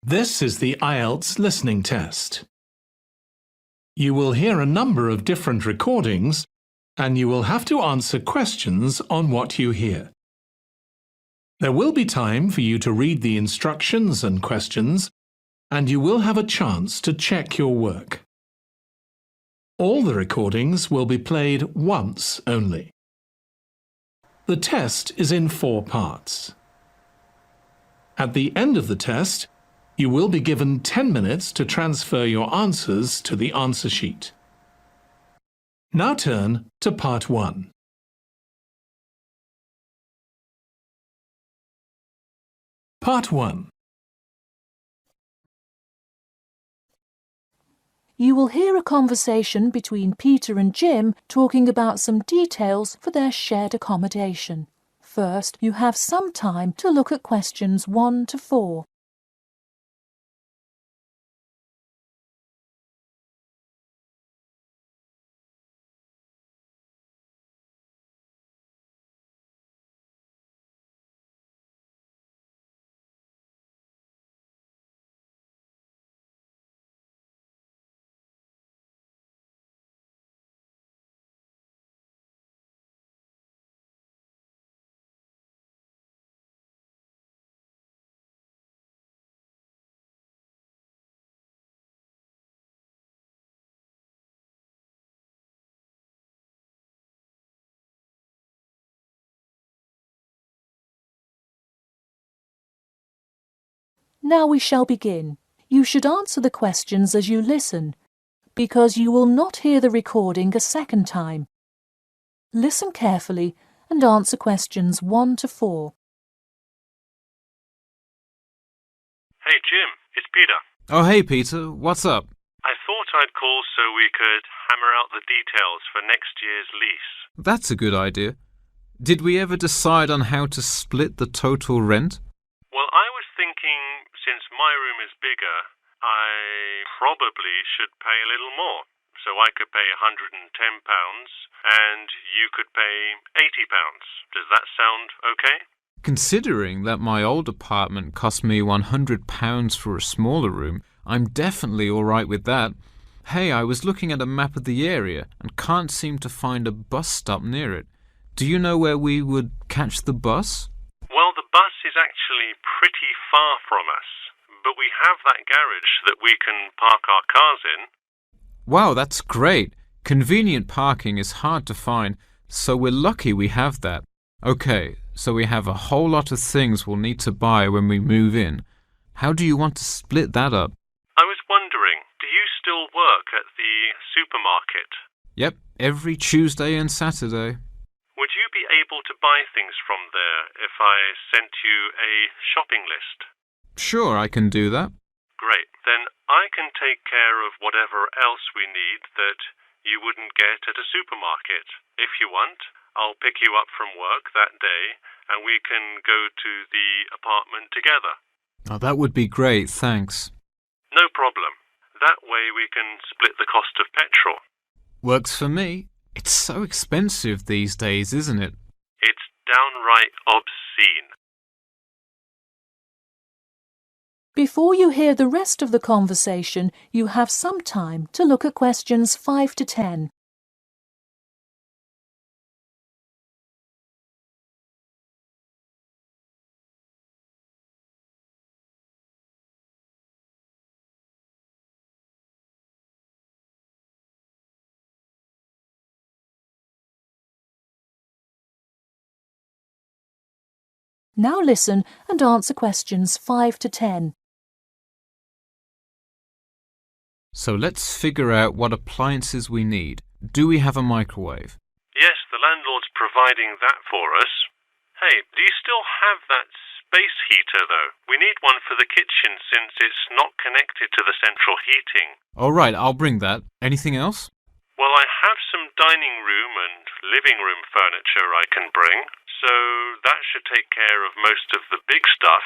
This is the Ielts listening test. You will hear a number of different recordings, and you will have to answer questions on what you hear. There will be time for you to read the instructions and questions, and you will have a chance to check your work. All the recordings will be played once only. The test is in 4 parts. At the end of the test, you will be given 10 minutes to transfer your answers to the answer sheet. Now turn to Part 1. Part 1. You will hear a conversation between Peter and Jim talking about some details for their shared accommodation. First, you have some time to look at questions 1 to 4. Now we shall begin. You should answer the questions as you listen, because you will not hear the recording a second time. Listen carefully and answer questions 1 to 4. Hey Jim, it's Peter. Oh hey Peter, what's up? I thought I'd call so we could hammer out the details for next year's lease. That's a good idea. Did we ever decide on how to split the total rent? Well, I was thinking, since my room is bigger, I probably should pay a little more. So I could pay £110 and you could pay £80. Does that sound okay? Considering that my old apartment cost me £100 for a smaller room, I'm definitely all right with that. Hey, I was looking at a map of the area and can't seem to find a bus stop near it. Do you know where we would catch the bus? Well, the bus is actually pretty far from us, but we have that garage that we can park our cars in. Wow, that's great. Convenient parking is hard to find, so we're lucky we have that. Okay, so we have a whole lot of things we'll need to buy when we move in. How do you want to split that up? I was wondering, do you still work at the supermarket? Yep, every Tuesday and Saturday. Would you be able to buy things from there if I sent you a shopping list? Sure, I can do that. Great. Then I can take care of whatever else we need that you wouldn't get at a supermarket. If you want, I'll pick you up from work that day and we can go to the apartment together. Oh, that would be great, thanks. No problem. That way we can split the cost of petrol. Works for me. It's so expensive these days, isn't it? It's downright obscene. Before you hear the rest of the conversation, you have some time to look at questions 5 to 10. Now listen and answer questions 5 to 10. So let's figure out what appliances we need. Do we have a microwave? Yes, the landlord's providing that for us. Hey, do you still have that space heater, though? We need one for the kitchen since it's not connected to the central heating. All right, I'll bring that. Anything else? Well, I have some dining room and living room furniture I can bring, so that should take care of most of the big stuff.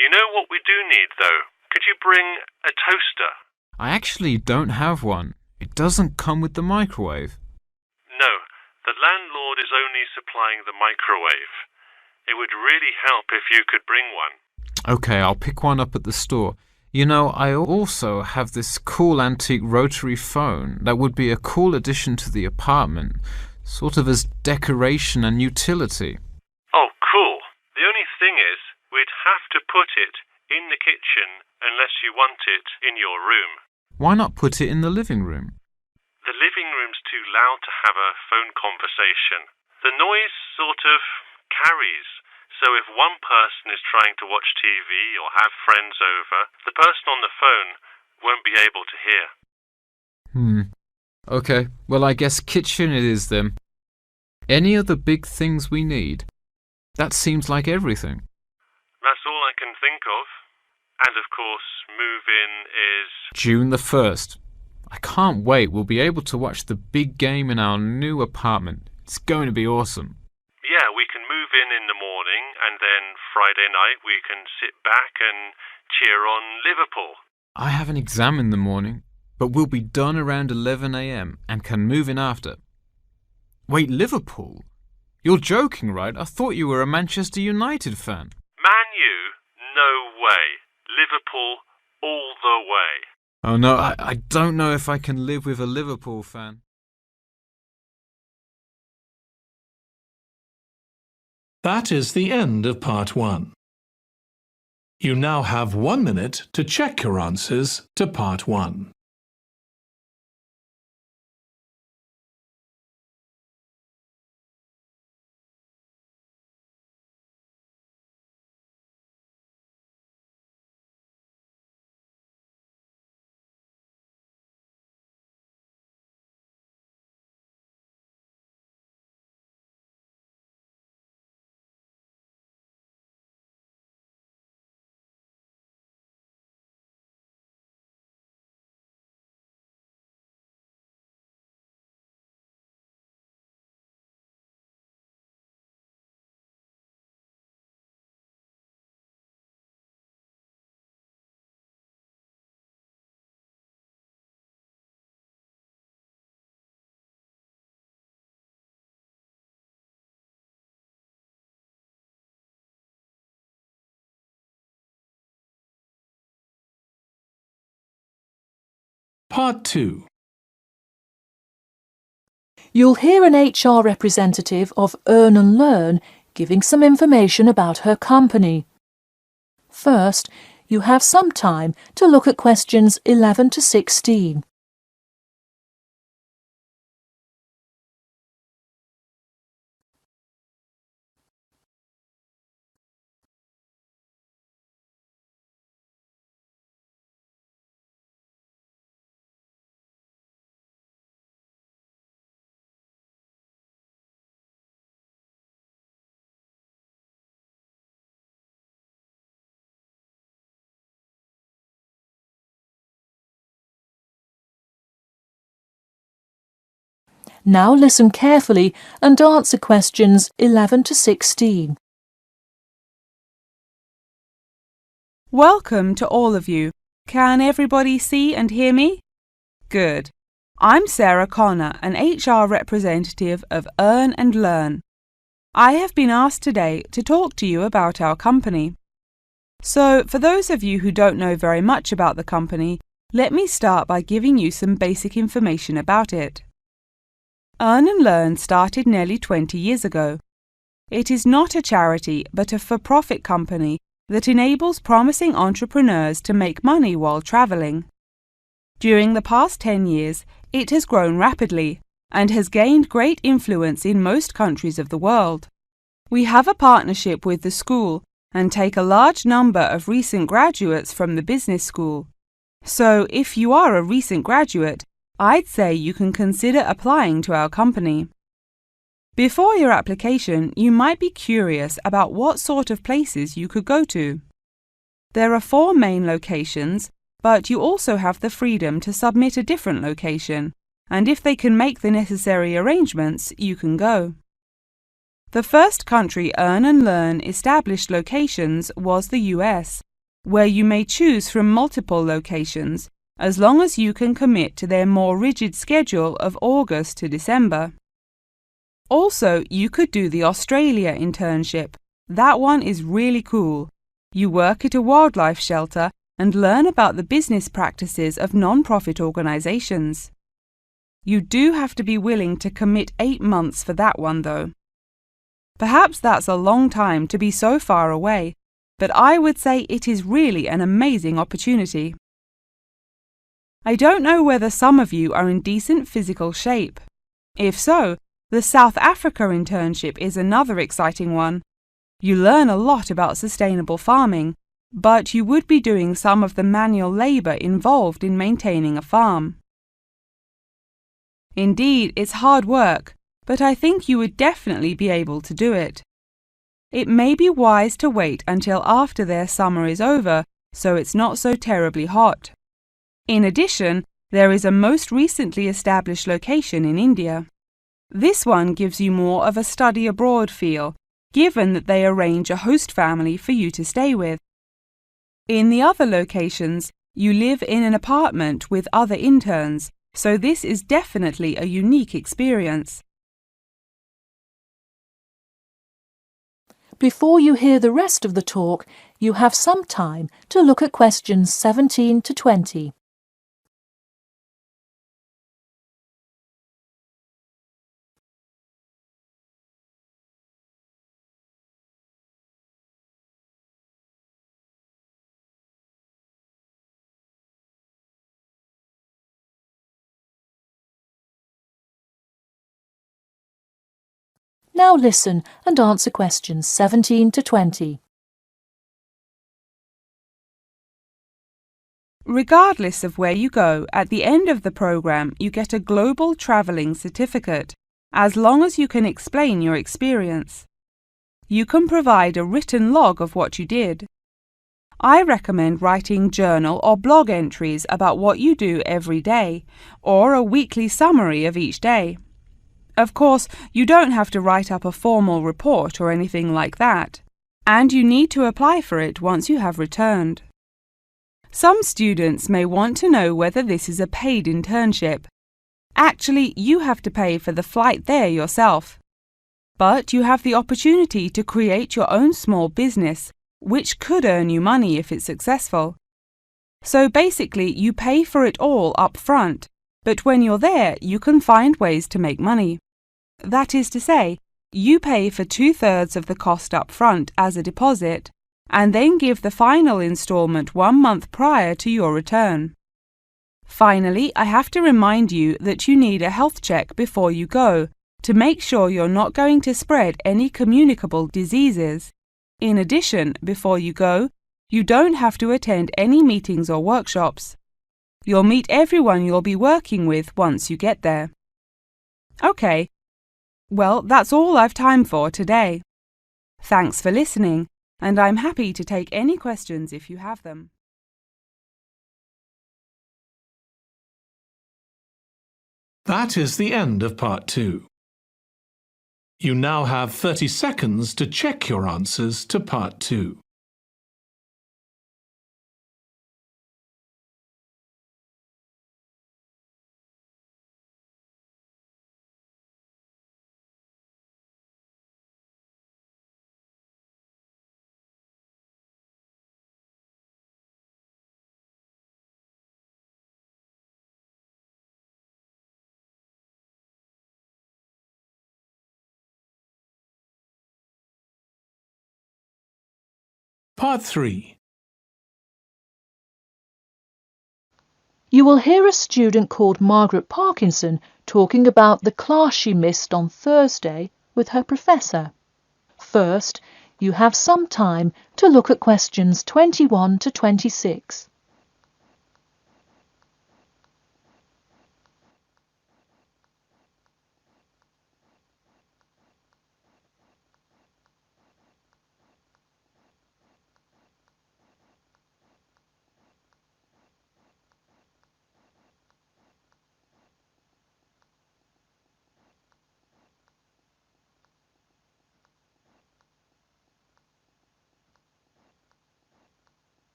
You know what we do need, though? Could you bring a toaster? I actually don't have one. It doesn't come with the microwave. No, the landlord is only supplying the microwave. It would really help if you could bring one. Okay, I'll pick one up at the store. You know, I also have this cool antique rotary phone that would be a cool addition to the apartment, sort of as decoration and utility. Oh, cool. The only thing is, we'd have to put it in the kitchen unless you want it in your room. Why not put it in the living room? The living room's too loud to have a phone conversation. The noise sort of carries. So if one person is trying to watch TV or have friends over, the person on the phone won't be able to hear. Okay, well I guess kitchen it is then. Any other big things we need? That seems like everything. That's all I can think of. And of course, move-in is June the 1st. I can't wait. We'll be able to watch the big game in our new apartment. It's going to be awesome. Yeah, we can move in the morning, and then Friday night we can sit back and cheer on Liverpool. I have an exam in the morning, but we'll be done around 11 a.m. and can move in after. Wait, Liverpool? You're joking, right? I thought you were a Manchester United fan. Man U? No way. Liverpool all the way. Oh no, I don't know if I can live with a Liverpool fan. That is the end of part 1. You now have 1 minute to check your answers to part 1. Part 2. You'll hear an HR representative of Earn and Learn giving some information about her company. First, you have some time to look at questions 11 to 16. Now listen carefully and answer questions 11 to 16. Welcome to all of you. Can everybody see and hear me? Good. I'm Sarah Connor, an HR representative of Earn and Learn. I have been asked today to talk to you about our company. So, for those of you who don't know very much about the company, let me start by giving you some basic information about it. Earn and Learn started nearly 20 years ago. It is not a charity but a for-profit company that enables promising entrepreneurs to make money while travelling. During the past 10 years, it has grown rapidly and has gained great influence in most countries of the world. We have a partnership with the school and take a large number of recent graduates from the business school. So, if you are a recent graduate, I'd say you can consider applying to our company. Before your application, you might be curious about what sort of places you could go to. There are 4 main locations, but you also have the freedom to submit a different location, and if they can make the necessary arrangements, you can go. The first country Earn and Learn established locations was the US, where you may choose from multiple locations, as long as you can commit to their more rigid schedule of August to December. Also, you could do the Australia internship. That one is really cool. You work at a wildlife shelter and learn about the business practices of non-profit organizations. You do have to be willing to commit 8 months for that one, though. Perhaps that's a long time to be so far away, but I would say it is really an amazing opportunity. I don't know whether some of you are in decent physical shape. If so, the South Africa internship is another exciting one. You learn a lot about sustainable farming, but you would be doing some of the manual labour involved in maintaining a farm. Indeed, it's hard work, but I think you would definitely be able to do it. It may be wise to wait until after their summer is over, so it's not so terribly hot. In addition, there is a most recently established location in India. This one gives you more of a study abroad feel, given that they arrange a host family for you to stay with. In the other locations, you live in an apartment with other interns, so this is definitely a unique experience. Before you hear the rest of the talk, you have some time to look at questions 17 to 20. Now listen and answer questions 17 to 20. Regardless of where you go, at the end of the program you get a global travelling certificate, as long as you can explain your experience. You can provide a written log of what you did. I recommend writing journal or blog entries about what you do every day, or a weekly summary of each day. Of course, you don't have to write up a formal report or anything like that, and you need to apply for it once you have returned. Some students may want to know whether this is a paid internship. Actually, you have to pay for the flight there yourself. But you have the opportunity to create your own small business, which could earn you money if it's successful. So basically, you pay for it all up front, but when you're there, you can find ways to make money. That is to say, you pay for 2/3 of the cost up front as a deposit, and then give the final instalment 1 month prior to your return. Finally, I have to remind you that you need a health check before you go, to make sure you're not going to spread any communicable diseases. In addition, before you go, you don't have to attend any meetings or workshops. You'll meet everyone you'll be working with once you get there. Okay. Well, that's all I've time for today. Thanks for listening, and I'm happy to take any questions if you have them. That is the end of part 2. You now have 30 seconds to check your answers to part 2. Part 3. You will hear a student called Margaret Parkinson talking about the class she missed on Thursday with her professor. First, you have some time to look at questions 21 to 26.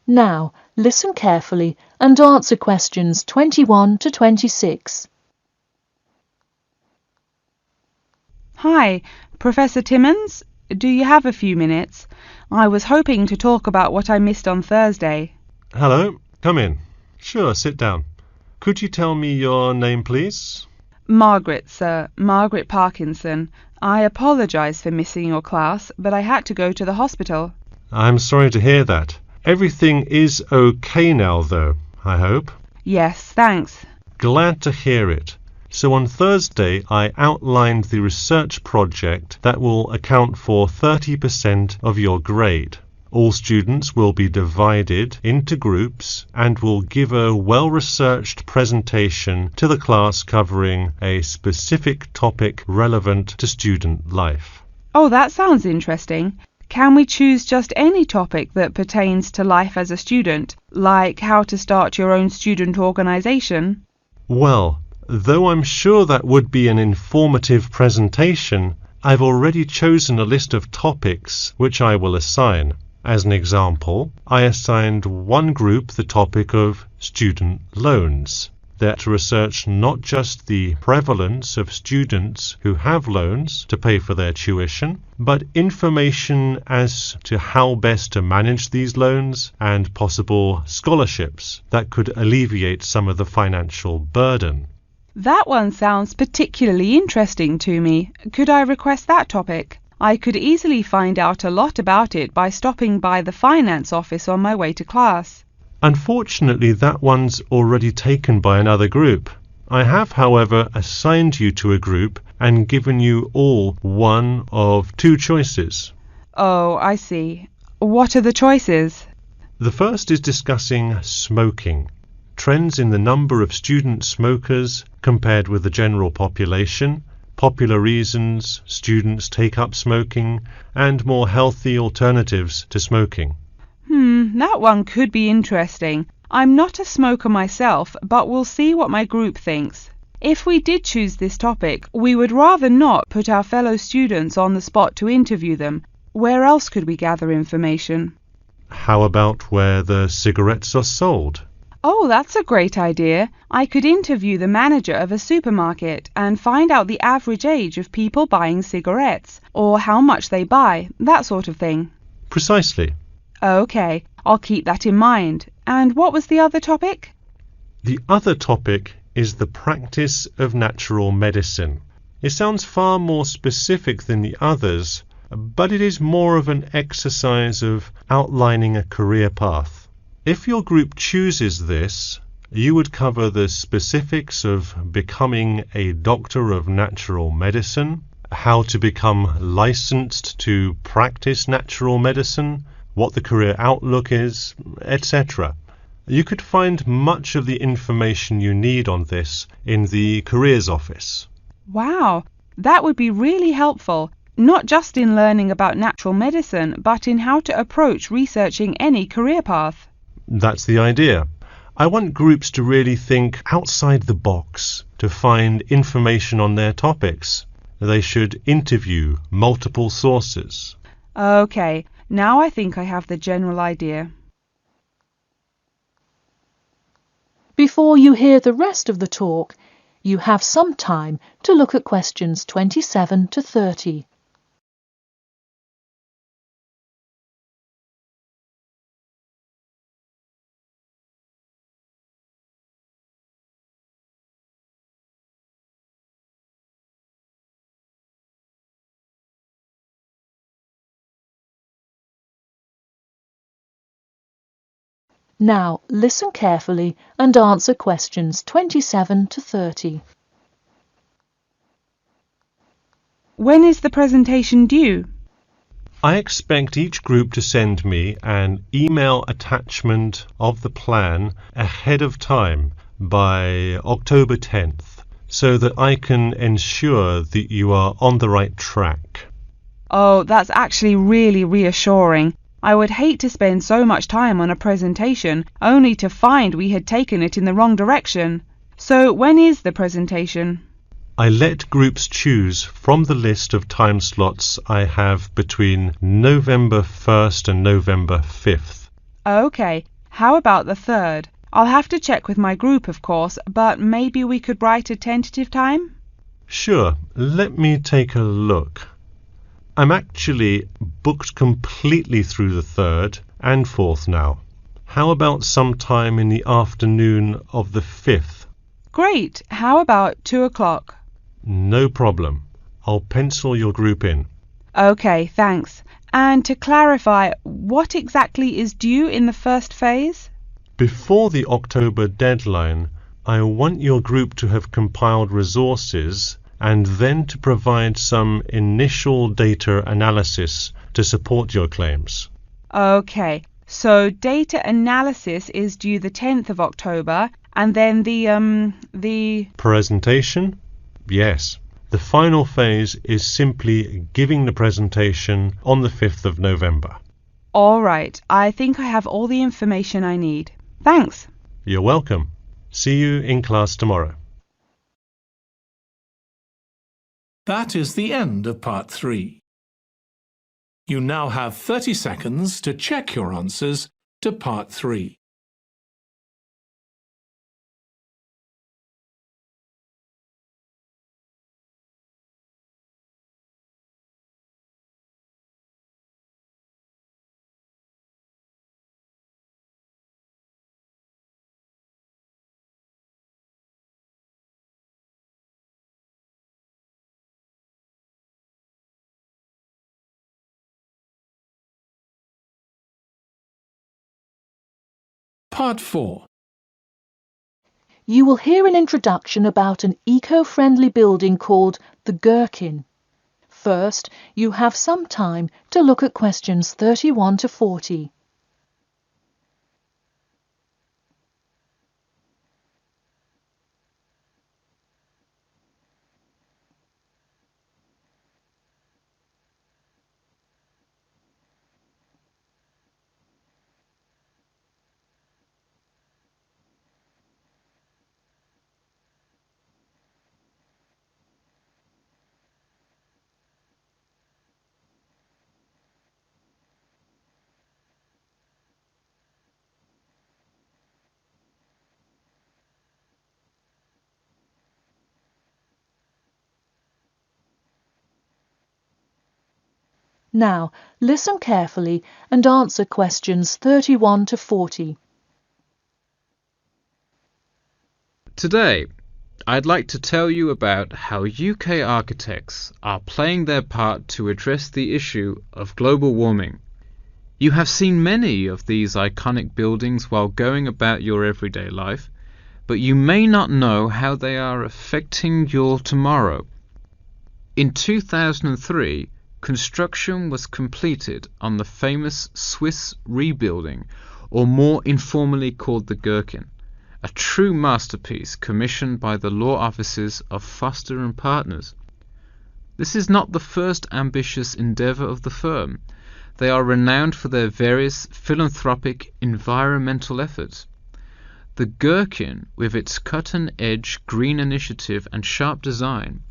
Now, listen carefully and answer questions 21 to 26. Hi, Professor Timmons. Do you have a few minutes? I was hoping to talk about what I missed on Thursday. Hello, come in. Sure, sit down. Could you tell me your name, please? Margaret, sir. Margaret Parkinson. I apologise for missing your class, but I had to go to the hospital. I'm sorry to hear that. Everything is okay now, though, I hope. Yes, thanks. Glad to hear it. So on Thursday, I outlined the research project that will account for 30% of your grade. All students will be divided into groups and will give a well-researched presentation to the class covering a specific topic relevant to student life. Oh, that sounds interesting. Can we choose just any topic that pertains to life as a student, like how to start your own student organisation? Well, though I'm sure that would be an informative presentation, I've already chosen a list of topics which I will assign. As an example, I assigned one group the topic of student loans. They're to research not just the prevalence of students who have loans to pay for their tuition, but information as to how best to manage these loans and possible scholarships that could alleviate some of the financial burden. That one sounds particularly interesting to me. Could I request that topic? I could easily find out a lot about it by stopping by the finance office on my way to class. Unfortunately, that one's already taken by another group. I have, however, assigned you to a group and given you all one of two choices. Oh, I see. What are the choices? The first is discussing smoking. Trends in the number of student smokers compared with the general population, popular reasons students take up smoking, and more healthy alternatives to smoking. That one could be interesting. I'm not a smoker myself, but we'll see what my group thinks. If we did choose this topic, we would rather not put our fellow students on the spot to interview them. Where else could we gather information? How about where the cigarettes are sold? Oh, that's a great idea. I could interview the manager of a supermarket and find out the average age of people buying cigarettes, or how much they buy, that sort of thing. Precisely. Okay, I'll keep that in mind. And what was the other topic? The other topic is the practice of natural medicine. It sounds far more specific than the others, but it is more of an exercise of outlining a career path. If your group chooses this, you would cover the specifics of becoming a doctor of natural medicine, how to become licensed to practice natural medicine, what the career outlook is, etc. You could find much of the information you need on this in the careers office. Wow, that would be really helpful, not just in learning about natural medicine, but in how to approach researching any career path. That's the idea. I want groups to really think outside the box to find information on their topics. They should interview multiple sources. Okay, now I think I have the general idea. Before you hear the rest of the talk, you have some time to look at questions 27 to 30. Now listen carefully and answer questions 27 to 30. When is the presentation due? I expect each group to send me an email attachment of the plan ahead of time by October 10th, so that I can ensure that you are on the right track. Oh, that's actually really reassuring. I would hate to spend so much time on a presentation only to find we had taken it in the wrong direction. So when is the presentation? I let groups choose from the list of time slots I have between November 1st and November 5th. Okay, how about the 3rd? I'll have to check with my group, of course, but maybe we could write a tentative time? Sure, let me take a look. I'm actually booked completely through the 3rd and 4th now. How about sometime in the afternoon of the 5th? Great. How about 2 o'clock? No problem. I'll pencil your group in. OK, thanks. And to clarify, what exactly is due in the first phase? Before the October deadline, I want your group to have compiled resources and then to provide some initial data analysis to support your claims. OK, so data analysis is due the 10th of October, and then the Presentation? Yes. The final phase is simply giving the presentation on the 5th of November. All right, I think I have all the information I need. Thanks. You're welcome. See you in class tomorrow. That is the end of part 3. You now have 30 seconds to check your answers to part 3. Part 4. You will hear an introduction about an eco-friendly building called the Gherkin. First, you have some time to look at questions 31 to 40. Now, listen carefully and answer questions 31 to 40. Today, I'd like to tell you about how UK architects are playing their part to address the issue of global warming. You have seen many of these iconic buildings while going about your everyday life, but you may not know how they are affecting your tomorrow. In 2003, construction was completed on the famous Swiss rebuilding, or more informally called the Gherkin, a true masterpiece commissioned by the law offices of Foster and Partners. This is not the first ambitious endeavour of the firm. They are renowned for their various philanthropic environmental efforts. The Gherkin, with its cut-and-edge green initiative and sharp design,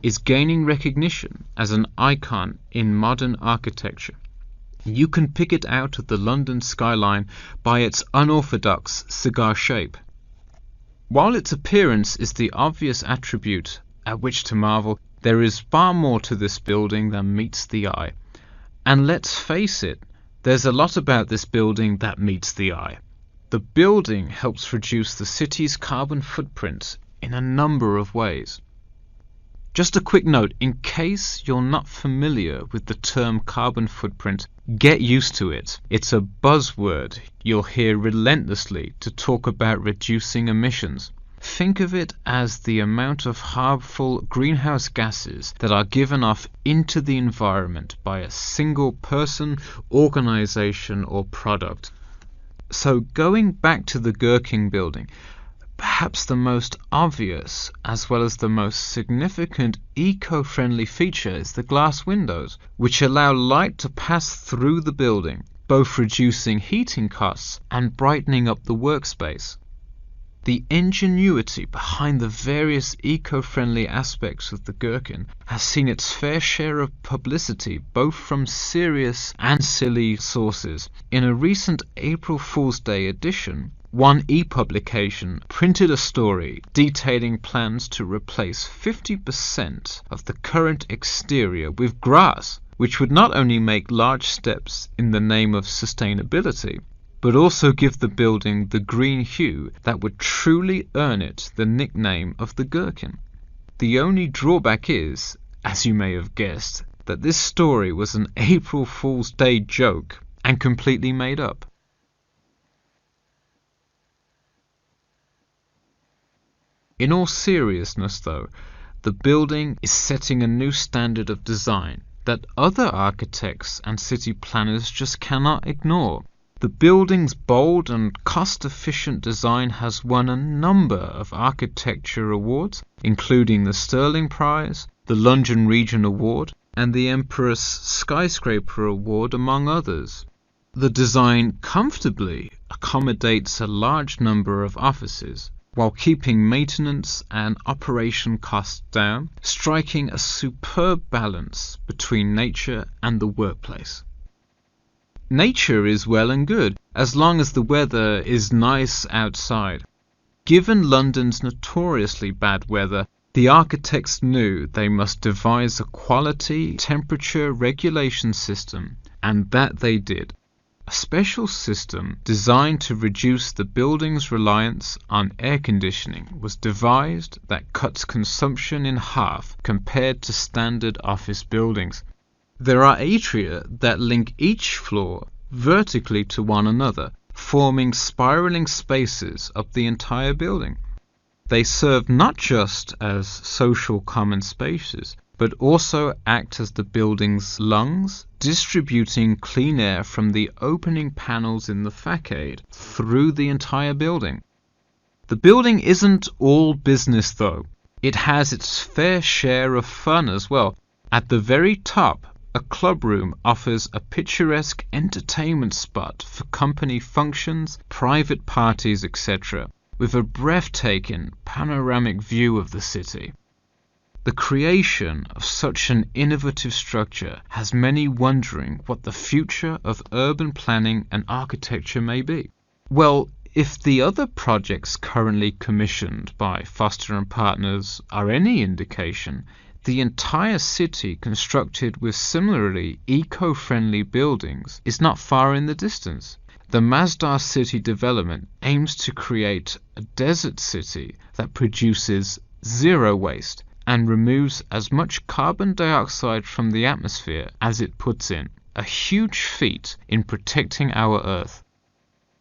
is gaining recognition as an icon in modern architecture. You can pick it out of the London skyline by its unorthodox cigar shape. While its appearance is the obvious attribute at which to marvel, there is far more to this building than meets the eye. And let's face it, there's a lot about this building that meets the eye. The building helps reduce the city's carbon footprint in a number of ways. Just a quick note, in case you're not familiar with the term carbon footprint, get used to it. It's a buzzword you'll hear relentlessly to talk about reducing emissions. Think of it as the amount of harmful greenhouse gases that are given off into the environment by a single person, organization, or product. So going back to the Gherkin building, perhaps the most obvious as well as the most significant eco-friendly feature is the glass windows, which allow light to pass through the building, both reducing heating costs and brightening up the workspace. The ingenuity behind the various eco-friendly aspects of the Gherkin has seen its fair share of publicity both from serious and silly sources. In a recent April Fool's Day edition, One e-publication printed a story detailing plans to replace 50% of the current exterior with grass. which would not only make large steps in the name of sustainability, but also give the building the green hue that would truly earn it the nickname of the Gherkin. The only drawback is, as you may have guessed, that this story was an April Fool's Day joke and completely made up. In all seriousness though, the building is setting a new standard of design that other architects and city planners just cannot ignore. The building's bold and cost-efficient design has won a number of architecture awards, including the Stirling Prize, the London Region Award, and the Empress Skyscraper Award, among others. The design comfortably accommodates a large number of offices, while keeping maintenance and operation costs down, striking a superb balance between nature and the workplace. Nature is well and good, as long as the weather is nice outside. Given London's notoriously bad weather, the architects knew they must devise a quality temperature regulation system, and that they did. A special system designed to reduce the building's reliance on air conditioning was devised that cuts consumption in half compared to standard office buildings. There are atria that link each floor vertically to one another, forming spiraling spaces up the entire building. They serve not just as social common spaces, but also act as the building's lungs, distributing clean air from the opening panels in the facade through the entire building. The building isn't all business though. It has its fair share of fun as well. At the very top, a club room offers a picturesque entertainment spot for company functions, private parties, etc., with a breathtaking panoramic view of the city. The creation of such an innovative structure has many wondering what the future of urban planning and architecture may be. Well, if the other projects currently commissioned by Foster & Partners are any indication, the entire city constructed with similarly eco-friendly buildings is not far in the distance. The Masdar City development aims to create a desert city that produces zero waste and removes as much carbon dioxide from the atmosphere as it puts in, a huge feat in protecting our Earth.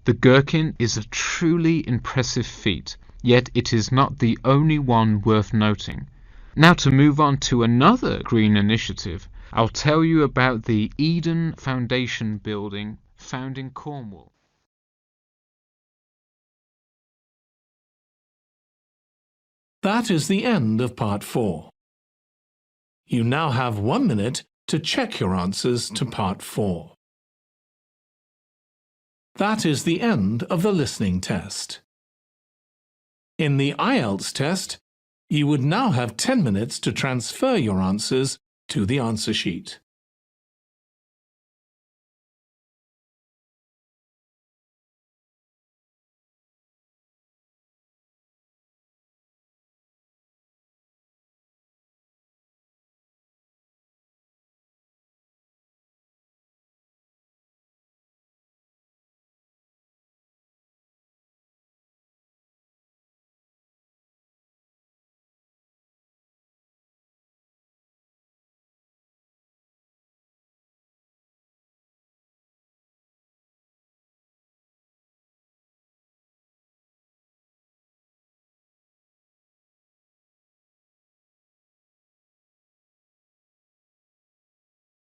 The Gherkin is a truly impressive feat, yet it is not the only one worth noting. Now to move on to another green initiative, I'll tell you about the Eden Foundation building found in Cornwall. That is the end of part 4. You now have 1 minute to check your answers to part 4. That is the end of the listening test. In the Ielts test, you would now have 10 minutes to transfer your answers to the answer sheet.